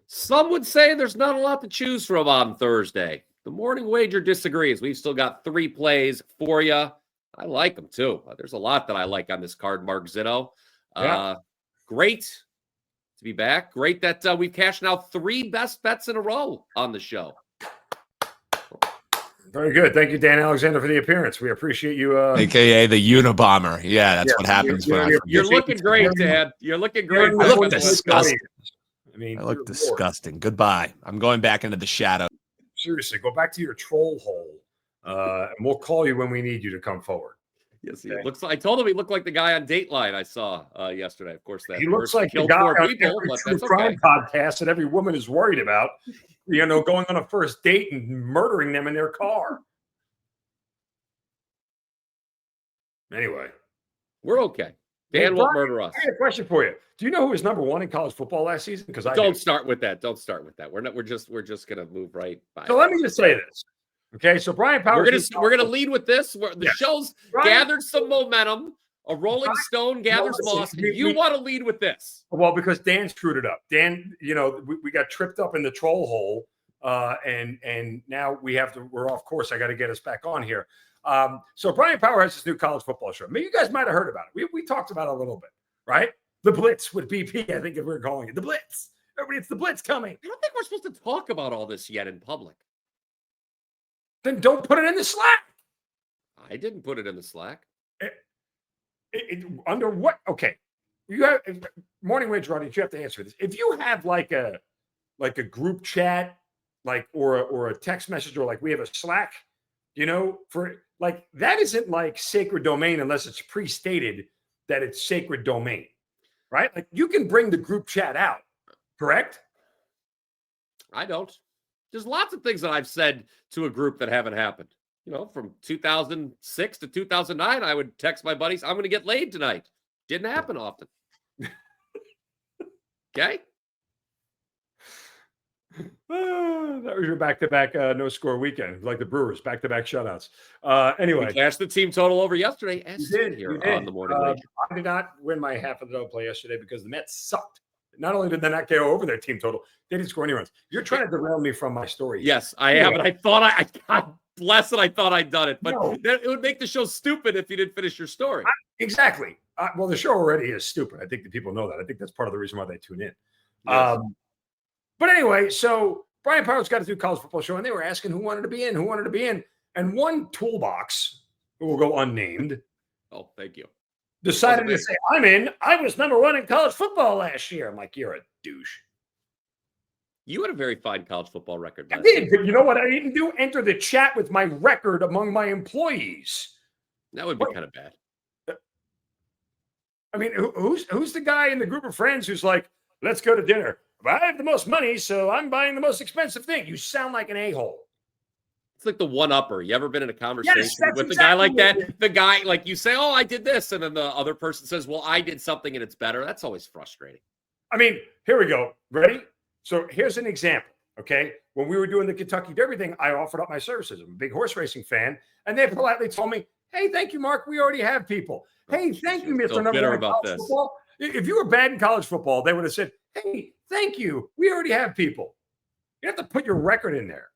Some would say there's not a lot to choose from on Thursday. The morning wager disagrees. We've still got 3 plays for you. I like them too. There's a lot that I like on this card, Mark Zinno. Great to be back. Great that we've cashed now 3 best bets in a row on the show. Very good. Thank you, Dan Alexander, for the appearance. We appreciate you. AKA the Unabomber. Yeah, that's what happens when you're looking great, Dad. You're looking great. I look disgusting. I look disgusting. Goodbye. I'm going back into the shadow. Seriously, go back to your troll hole, and we'll call you when we need you to come forward. Yes, he looks. I told him he looked like the guy on Dateline I saw yesterday. Of course, that he looks like the guy on every true crime podcast that every woman is worried about. Going on a first date and murdering them in their car. Anyway, we're okay. Dan won't murder us. I got a question for you. Do you know who was number 1 in college football last season? Because don't start with that. Don't start with that. We're just gonna move right by. So let me just say this. Okay, so Bryan Powers. We're gonna lead with this. The show's gathered some momentum. A Rolling Stone gathers moss. You want to lead with this? Well, because Dan screwed it up. Dan, we got tripped up in the troll hole, and now we're off course. I got to get us back on here. So Bryan Power has this new college football show. Maybe you guys might have heard about it. We talked about it a little bit, right? The Blitz with BP, I think if we're calling it the Blitz. Everybody, it's the Blitz coming. I don't think we're supposed to talk about all this yet in public. Then don't put it in the Slack. I didn't put it in the Slack. Under what? Okay, you have morning wager audience. You have to answer this. If you have like a group chat, or a text message, or we have a Slack, for that isn't like sacred domain unless it's pre-stated that it's sacred domain, right? Like you can bring the group chat out, correct? I don't. There's lots of things that I've said to a group that haven't happened. From 2006 to 2009, I would text my buddies, I'm going to get laid tonight. Didn't happen often. Okay? That was your back-to-back no-score weekend, like the Brewers, back-to-back shutouts. Anyway. We cashed the team total over yesterday. You did. On the morning wager. I did not win my half of the double play yesterday because the Mets sucked. Not only did they not go over their team total, they didn't score any runs. You're trying to derail me from my story. Yes, I am. And I thought I blessed it. I thought I'd done it. But it would make the show stupid if you didn't finish your story. Exactly. Well, the show already is stupid. I think that people know that. I think that's part of the reason why they tune in. Yes. But anyway, so Bryan Powers got to do college football show, and they were asking who wanted to be in, And one toolbox, who will go unnamed. Oh, thank you. Decided to say, I'm in. I was number 1 in college football last year. I'm like, you're a douche. You had a very fine college football record. I did, but you know what I didn't do? Enter the chat with my record among my employees. That would be kind of bad. I mean, who's the guy in the group of friends who's like, let's go to dinner? Well, I have the most money, so I'm buying the most expensive thing. You sound like an a-hole. It's like the one-upper. You ever been in a conversation with a guy like that? The guy, like you say, oh, I did this. And then the other person says, well, I did something and it's better. That's always frustrating. I mean, here we go. Ready? So here's an example, okay? When we were doing the Kentucky Derby thing, I offered up my services. I'm a big horse racing fan. And they politely told me, hey, thank you, Mark. We already have people. Hey, thank you, Mr. Number 1 in college football. If you were bad in college football, they would have said, hey, thank you. We already have people. You have to put your record in there.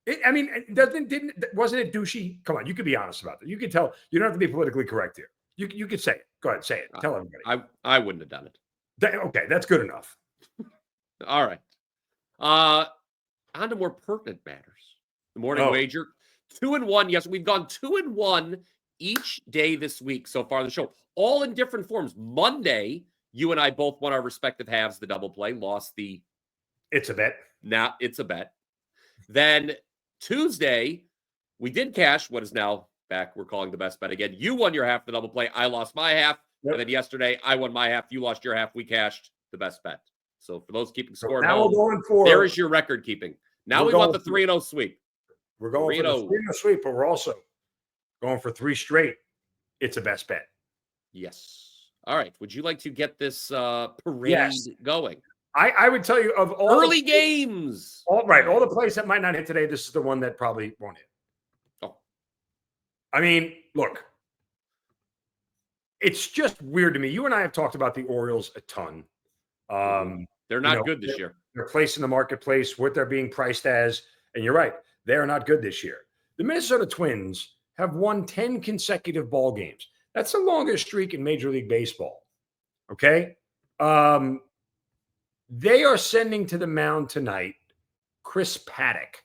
Wasn't it douchey? Come on, you could be honest about that. You could tell. You don't have to be politically correct here. You could say it. Go ahead, say it. Tell everybody. I wouldn't have done it. Okay, that's good enough. All right. On to more pertinent matters. The morning wager, 2-1. Yes, we've gone 2-1 each day this week so far in the show, all in different forms. Monday, you and I both won our respective halves, the double play, lost the... It's a bet. Now it's a bet. Then Tuesday, we did cash what is now back. We're calling the best bet again. You won your half, the double play. I lost my half. Yep. And then yesterday, I won my half. You lost your half. We cashed the best bet. So for those keeping score at home, there is your record keeping. Now we want the 3-0 sweep. We're going for the 3-0 sweep, but we're also going for 3 straight. It's a best bet. Yes. All right. Would you like to get this parade going? I would tell you of all early games. All the plays that might not hit today, this is the one that probably won't hit. Oh. I mean, look. It's just weird to me. You and I have talked about the Orioles a ton. They're not good this year. their place in the marketplace, what they're being priced as. And you're right, they are not good this year. The Minnesota Twins have won 10 consecutive ball games. That's the longest streak in Major League Baseball. Okay. They are sending to the mound tonight Chris Paddock,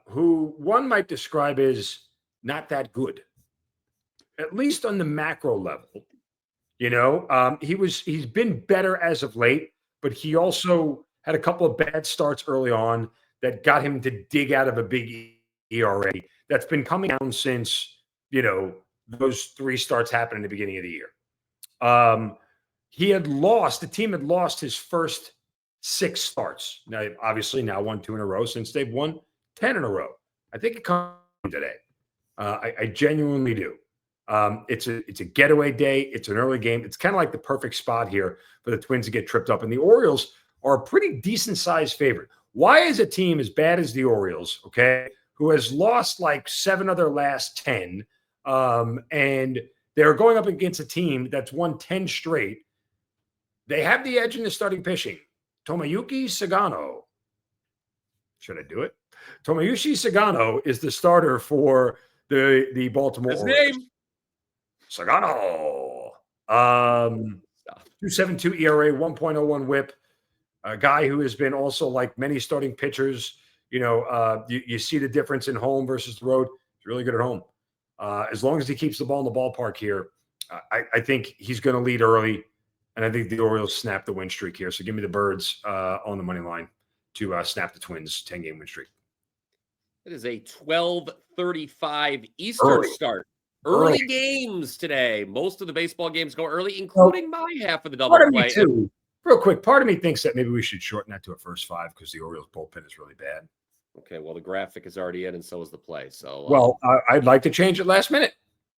who one might describe as not that good, at least on the macro level. He's been better as of late, but he also had a couple of bad starts early on that got him to dig out of a big ERA that's been coming down since, those 3 starts happened in the beginning of the year. The team had lost his first 6 starts. Now, obviously now won 2 in a row since they've won 10 in a row. I think it comes today. I genuinely do. It's a getaway day. It's an early game. It's kind of like the perfect spot here for the Twins to get tripped up. And the Orioles are a pretty decent sized favorite. Why is a team as bad as the Orioles, okay, who has lost like 7 of their last 10, and they're going up against a team that's won 10 straight? They have the edge in the starting pitching. Tomoyuki Sagano. Should I do it? Tomoyuki Sagano is the starter for the Baltimore Orioles. Name? Sagano. 2.72 ERA, 1.01 WHIP. A guy who has been also, like many starting pitchers, you see the difference in home versus the road. He's really good at home. As long as he keeps the ball in the ballpark here, I think he's going to lead early, and I think the Orioles snap the win streak here. So give me the Birds on the money line to snap the Twins' 10-game win streak. It is a 12:35 Eastern start. Early games today. Most of the baseball games go early, including my half of the double play. Too. Real quick, part of me thinks that maybe we should shorten that to a first 5 because the Orioles bullpen is really bad. Okay, well, the graphic is already in, and so is the play. So, I'd like to change it last minute.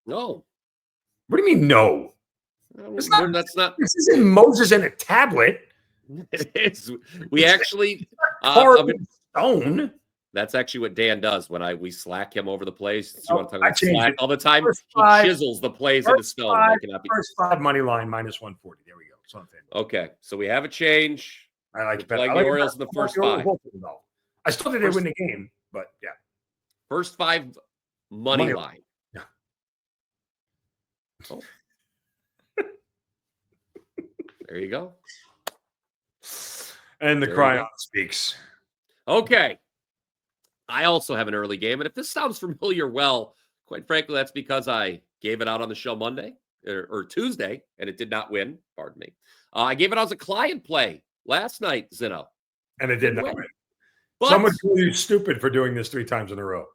No. What do you mean, no? That's not. This isn't Moses and a tablet. It is. We actually stone. That's actually what Dan does when we slack him over the plays. You want to talk about slack all the time? He chisels the plays into stone. First 5 money line minus 140. There we go. Okay, so we have a change. I like it better. Playing the Orioles in the first 5. I still think they win the game, but yeah. First 5 money line. Yeah. Oh. There you go. And the cryon speaks. Okay. I also have an early game, and if this sounds familiar, well, quite frankly, that's because I gave it out on the show Monday or Tuesday, and it did not win. Pardon me. I gave it out as a client play last night, Zinno. And it did not win. But someone called you stupid for doing this 3 times in a row.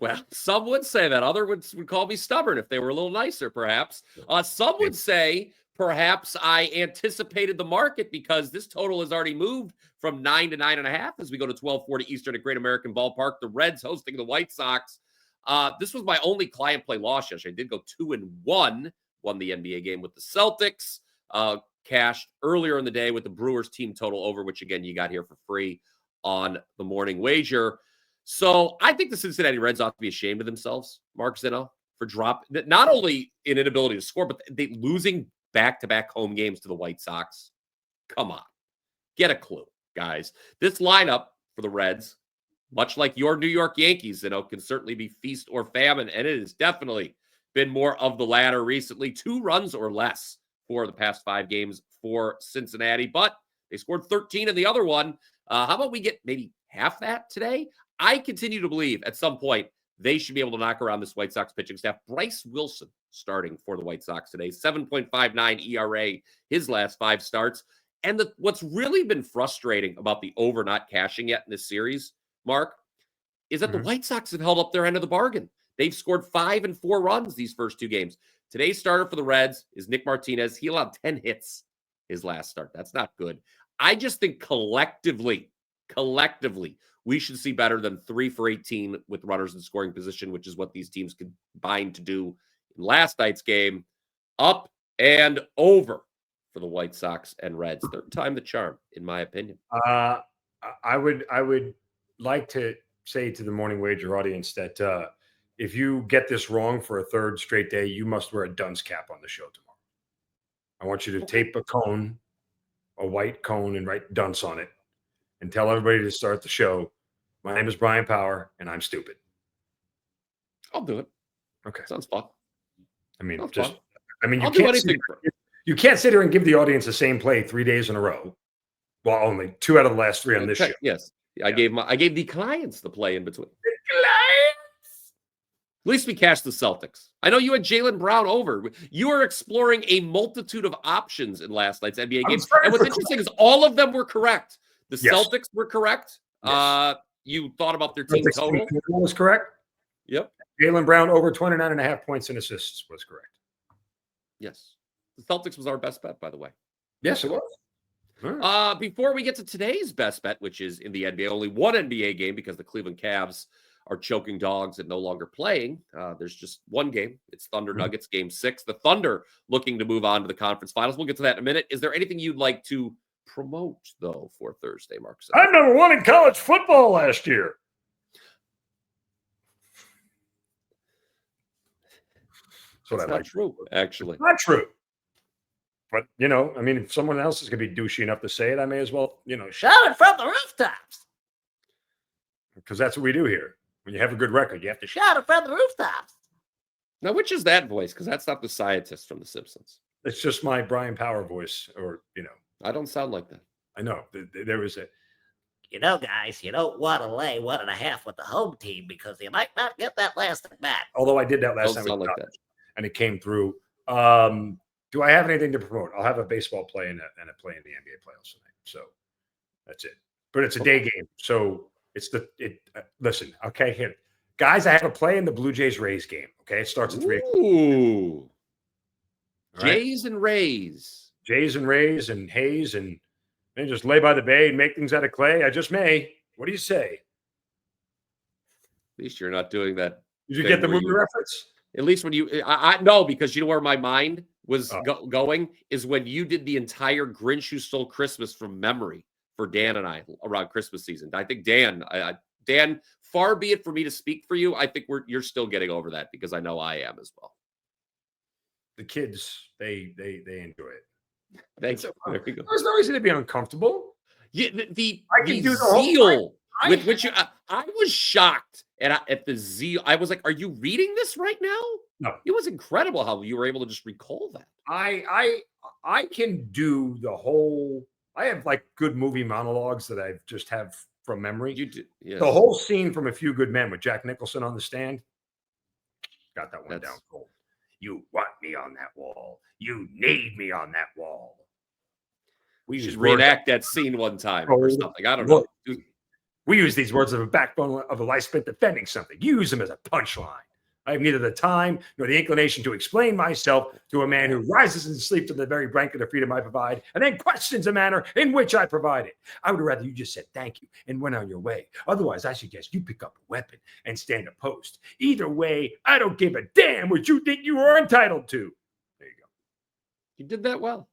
Well, some would say that. Others would call me stubborn if they were a little nicer, perhaps. Some would say perhaps I anticipated the market because this total has already moved from 9 to 9.5 as we go to 12:40 Eastern at Great American Ballpark. The Reds hosting the White Sox. This was my only client play loss yesterday. I did go 2-1, won the NBA game with the Celtics, cashed earlier in the day with the Brewers team total over, which again, you got here for free on the morning wager. So I think the Cincinnati Reds ought to be ashamed of themselves, Mark Zinno, for not only in inability to score, but they losing back-to-back home games to the White Sox. Come on. Get a clue, guys. This lineup for the Reds, much like your New York Yankees, can certainly be feast or famine, and it has definitely been more of the latter recently. 2 runs or less for the past 5 games for Cincinnati, but they scored 13 in the other one. How about we get maybe half that today? I continue to believe at some point they should be able to knock around this White Sox pitching staff. Bryce Wilson starting for the White Sox today, 7.59 ERA his last 5 starts. And what's really been frustrating about the over not cashing yet in this series, Mark, is that the White Sox have held up their end of the bargain. They've scored 5 and 4 runs these first 2 games. Today's starter for the Reds is Nick Martinez. He allowed 10 hits his last start. That's not good. I just think collectively, we should see better than 3 for 18 with runners in scoring position, which is what these teams combined to do in last night's game. Up and over for the White Sox and Reds. 3rd time the charm, in my opinion. I would like to say to the morning wager audience that if you get this wrong for a 3rd straight day, you must wear a dunce cap on the show tomorrow. I want you to tape a cone, a white cone, and write dunce on it. and tell everybody to start the show. My name is Bryan Power, and I'm stupid. I'll do it. Okay. Sounds fun. I mean, Sounds just, fun. I mean, I'll do anything. You can't sit here and give the audience the same play 3 days in a row. Well, only 2 out of the last 3 on this show. Yes. I gave the clients the play in between. At least we cashed the Celtics. I know you had Jaylen Brown over. You were exploring a multitude of options in last night's NBA game. And what's interesting is all of them were correct. The Celtics were correct. Yes. You thought about their team total. Was correct. Yep. Jaylen Brown over 29.5 points and assists was correct. Yes. The Celtics was our best bet, by the way. Yes, it was. Right. Before we get to today's best bet, which is in the NBA, only one NBA game because the Cleveland Cavs are choking dogs and no longer playing. There's just one game. It's Thunder Nuggets game 6. The Thunder looking to move on to the conference finals. We'll get to that in a minute. Is there anything you'd like to promote, though, for Thursday, Mark? I'm number 1 in college football last year. That's not true, actually. Not true. But, you know, I mean, if someone else is going to be douchey enough to say it, I may as well, you know, shout it from the rooftops. Because that's what we do here. When you have a good record, you have to shout it from the rooftops. Now, which is that voice? Because that's not the scientist from The Simpsons. It's just my Bryan Power voice, or, you know. I don't sound like that. I know. There was a... You know, guys, you don't want to lay 1.5 with the home team because you might not get that last at bat. Although I did that last time. Sound like that. And it came through. Do I have anything to promote? I'll have a baseball play and a play in the NBA playoffs tonight. So that's it. But it's a day game. So it's listen, okay, here. Guys, I have a play in the Blue Jays Rays game. Okay. It starts at 3 o'clock. Ooh. All right? Jays and Rays. Jays and Rays and Hayes and just lay by the bay and make things out of clay. I just may. What do you say? At least you're not doing that. Did you get the movie reference? At least when you, I know, because you know where my mind was going is when you did the entire Grinch Who Stole Christmas from memory for Dan and I around Christmas season. I think Dan, far be it for me to speak for you. I think you're still getting over that because I know I am as well. The kids, they enjoy it. Thanks. There we go. There's no reason to be uncomfortable. Yeah, I can do the zeal with which you, I was shocked at the zeal. I was like, "Are you reading this right now?" No, it was incredible how you were able to just recall that. I can do the whole. I have like good movie monologues that I just have from memory. You do, yes. The whole scene from A Few Good Men with Jack Nicholson on the stand. Got that one down cold. You want me on that wall. You need me on that wall. We should reenact that scene one time or something. I don't know. We use these words of a backbone of a life spent defending something. You use them as a punchline. I have neither the time nor the inclination to explain myself to a man who rises in sleep to the very blanket of freedom I provide and then questions the manner in which I provide it. I would rather you just said thank you and went on your way. Otherwise, I suggest you pick up a weapon and stand a post. Either way, I don't give a damn what you think you are entitled to. There you go. You did that well.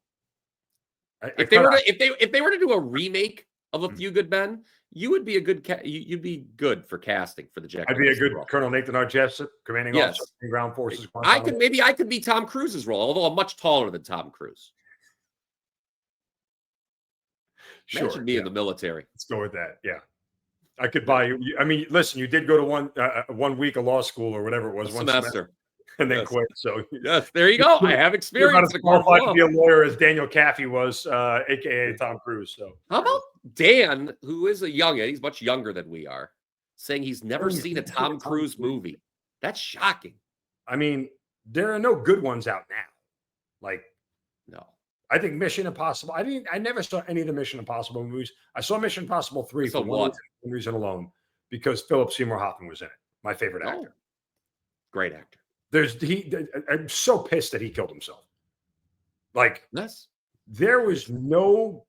If they were to do a remake of A Few Good Men, you would be a good you'd be good for casting for the Jack. I'd be a good role. Colonel Nathan R. Jessup, commanding officer in ground forces. I could be Tom Cruise's role, although I'm much taller than Tom Cruise. Imagine me in the military. Let's go with that. Yeah, I could buy you. I mean, listen, you did go to 1 week of law school or whatever it was, one semester, and then quit. So yes, there you go. I have experience. You're not as qualified to be a lawyer as Daniel Caffey was, aka Tom Cruise. So how about Dan, who is a youngin', he's much younger than we are, saying he's never seen a Tom Cruise movie? That's shocking. I mean, there are no good ones out now. Like, no. I think Mission Impossible. I never saw any of the Mission Impossible movies. I saw Mission Impossible 3 for one reason alone, because Philip Seymour Hoffman was in it. My favorite actor. Great actor. I'm so pissed that he killed himself. Like, yes. There was no,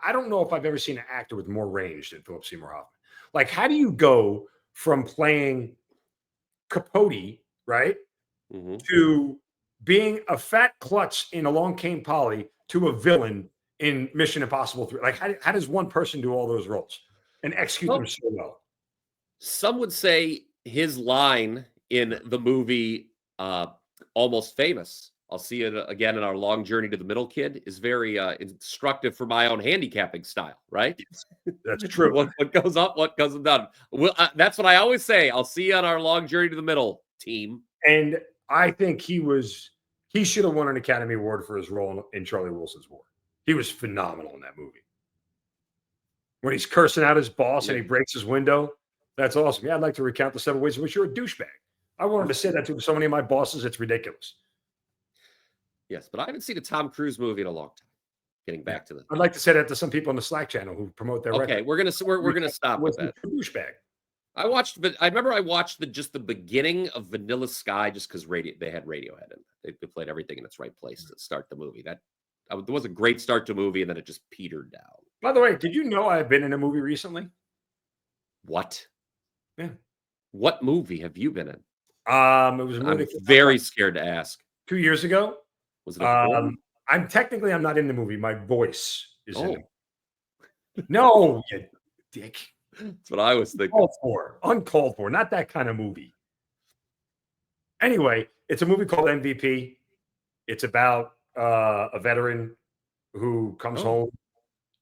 I don't know if I've ever seen an actor with more range than Philip Seymour Hoffman. Like, how do you go from playing Capote, right, to being a fat klutz in Along Came Polly to a villain in Mission Impossible 3? Like, how does one person do all those roles and execute them so well? Some would say his line in the movie Almost Famous I'll see it again in our long journey to the middle kid is very instructive for my own handicapping style, right? That's true. What goes up, what goes down. Well, that's what I always say. I'll see you on our long journey to the middle team. And I think he should have won an Academy Award for his role in Charlie Wilson's War. He was phenomenal in that movie. When he's cursing out his boss and he breaks his window, that's awesome. Yeah, I'd like to recount the 7 ways in which you're a douchebag. I wanted to say that to so many of my bosses. It's ridiculous. Yes, but I haven't seen a Tom Cruise movie in a long time. Getting back to the, I'd like to say that to some people on the Slack channel who promote their okay, record. we're gonna stop with that. Douchebag. I remember I watched the beginning of Vanilla Sky just because they had Radiohead and they played everything in its right place to start the movie. That was a great start to a movie, and then it just petered down. By the way, did you know I've been in a movie recently? What? Yeah. What movie have you been in? It was a movie. I'm very scared to ask. 2 years ago. Was it a film? I'm not in the movie. My voice is in it. No, you dick. That's what I was thinking. Uncalled for. Not that kind of movie. Anyway, it's a movie called MVP. It's about a veteran who comes home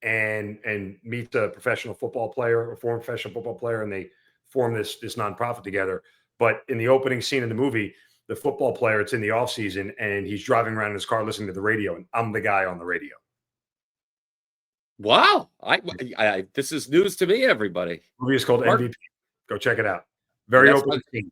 and meets a professional football player, a former professional football player, and they form this nonprofit together. But in the opening scene of the movie, the football player, it's in the off season, and he's driving around in his car listening to the radio, and I'm the guy on the radio. Wow. This is news to me, everybody. The movie is called MVP. Go check it out. Very open scene.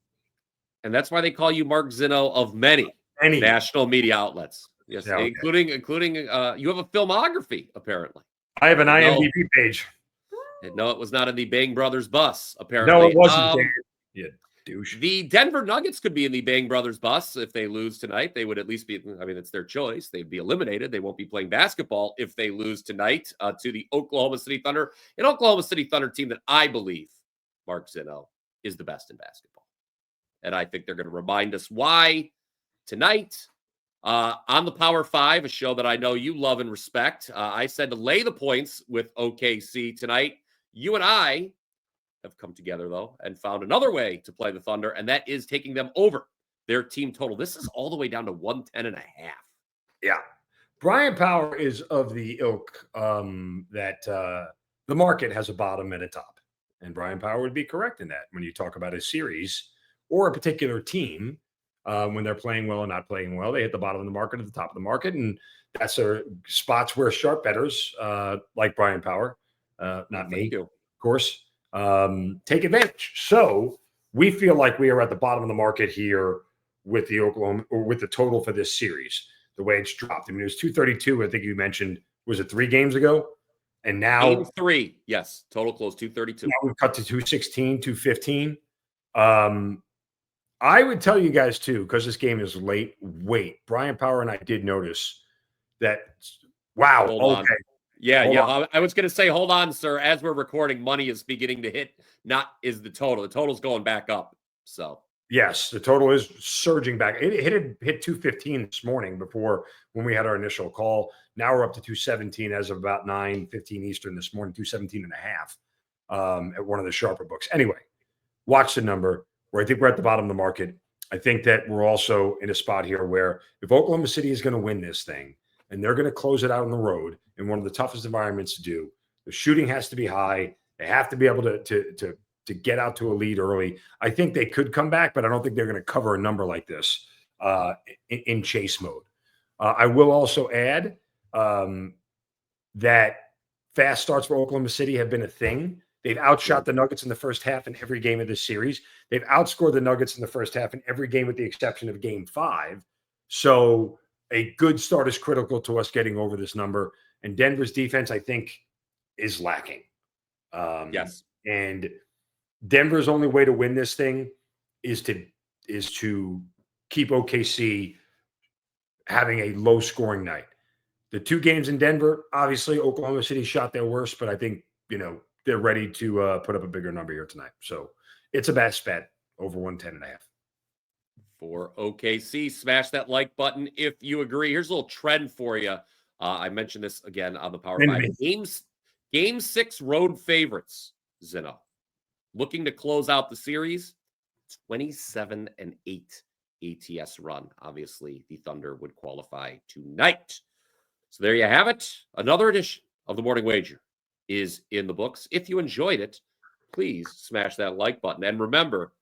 And that's why they call you Mark Zinno of many national media outlets. Yes, yeah, including you have a filmography, apparently. I have an IMDb page. No, it was not in the Bang Brothers bus, apparently. No, it wasn't. Yeah, douche. The Denver Nuggets could be in the Bang Brothers bus if they lose tonight. They would at least be, I mean, it's their choice. They'd be eliminated. They won't be playing basketball if they lose tonight to the Oklahoma City Thunder. An Oklahoma City Thunder team that I believe, Mark Zinno, is the best in basketball. And I think they're going to remind us why tonight on the Power 5, a show that I know you love and respect. I said to lay the points with OKC tonight. You and I have come together, though, and found another way to play the Thunder, and that is taking them over their team total. This is all the way down to 110.5. Yeah. Bryan Power is of the ilk that the market has a bottom and a top. And Bryan Power would be correct in that when you talk about a series or a particular team, when they're playing well and not playing well, they hit the bottom of the market at the top of the market. And that's spots where sharp bettors like Bryan Power, not me, of course, take advantage. So we feel like we are at the bottom of the market here with the Oklahoma, or with the total for this series, the way it's dropped. I mean, it was 232. I think you mentioned, was it 3 games ago? And now Game 3. Yes. Total close 232. Now we've cut to 216, 215. I would tell you guys too, because this game is late. Wait, Bryan Power and I did notice that. Wow. Hold on. Yeah. I was going to say, hold on, sir. As we're recording, money is beginning to hit. Is the total. The total's going back up. So yes, the total is surging back. It hit 215 this morning when we had our initial call. Now we're up to 217 as of about 9:15 Eastern this morning, 217 and a half at one of the sharper books. Anyway, watch the number. Where I think we're at the bottom of the market. I think that we're also in a spot here where if Oklahoma City is going to win this thing and they're going to close it out on the road in one of the toughest environments to do, the shooting has to be high. They have to be able to get out to a lead early. I think they could come back, but I don't think they're going to cover a number like this in chase mode. I will also add that fast starts for Oklahoma City have been a thing. They've outshot the Nuggets in the first half in every game of this series. They've outscored the Nuggets in the first half in every game with the exception of Game 5. So a good start is critical to us getting over this number. And Denver's defense, I think, is lacking. Yes. And Denver's only way to win this thing is to keep OKC having a low-scoring night. The 2 games in Denver, obviously, Oklahoma City shot their worst, but I think, they're ready to put up a bigger number here tonight. So it's a best bet over 110.5. For OKC, smash that like button if you agree. Here's a little trend for you. I mentioned this again on the Power 5. Game 6 road favorites, Zinno. Looking to close out the series, 27-8 ATS run. Obviously, the Thunder would qualify tonight. So there you have it. Another edition of the Morning Wager is in the books. If you enjoyed it, please smash that like button. And remember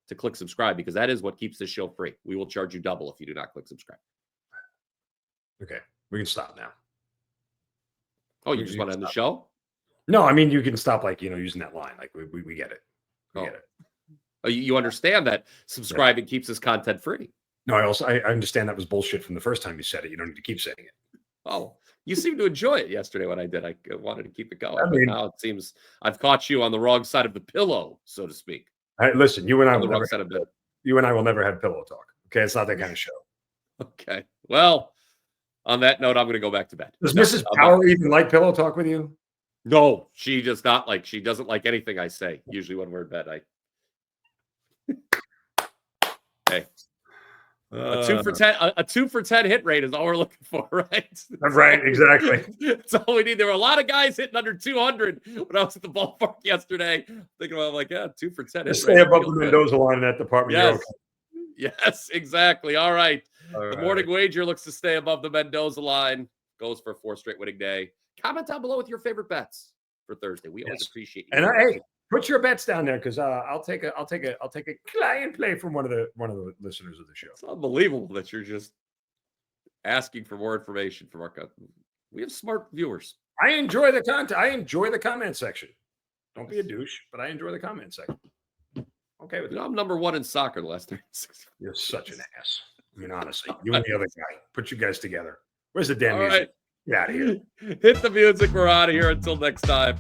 to click subscribe, because that is what keeps this show free. We will charge you double if you do not click subscribe. Okay, we can stop now. Oh, you just want to end the show? No, I mean, you can stop, like, using that line. Like, we get it. We get it. Oh, you understand that subscribing keeps this content free. No, I understand that was bullshit from the first time you said it. You don't need to keep saying it. Oh, you seemed to enjoy it yesterday when I did. I wanted to keep it going. I mean, but now it seems I've caught you on the wrong side of the pillow, so to speak. Listen, you and I will never have pillow talk. Okay, it's not that kind of show. Okay. Well, on that note, I'm going to go back to bed. Does Mrs. Power even like pillow talk with you? No, she does not like. She doesn't like anything I say. Usually when we're in bed, Hey. A 2 for 10 hit rate is all we're looking for, right? Right, exactly. That's all we need. There were a lot of guys hitting under 200 when I was at the ballpark yesterday. Thinking about, like, 2 for 10. Just stay above the Mendoza line in that department. Yes. Okay. Yes, exactly. All right. All the Morning Wager looks to stay above the Mendoza line. Goes for a 4 straight winning day. Comment down below with your favorite bets for Thursday. We always appreciate you. And hey, put your bets down there, because I'll take a client play from one of the listeners of the show. It's unbelievable that you're just asking for more information from our company. We have smart viewers. I enjoy the content. I enjoy the comment section. Don't be a douche, but I enjoy the comment section. Okay with I'm number 1 in soccer the last 3 years. You're such an ass. I mean, honestly, you and the other guy, put you guys together. Where's the damn music? Right. Get out of here. Hit the music. We're out of here. Until next time.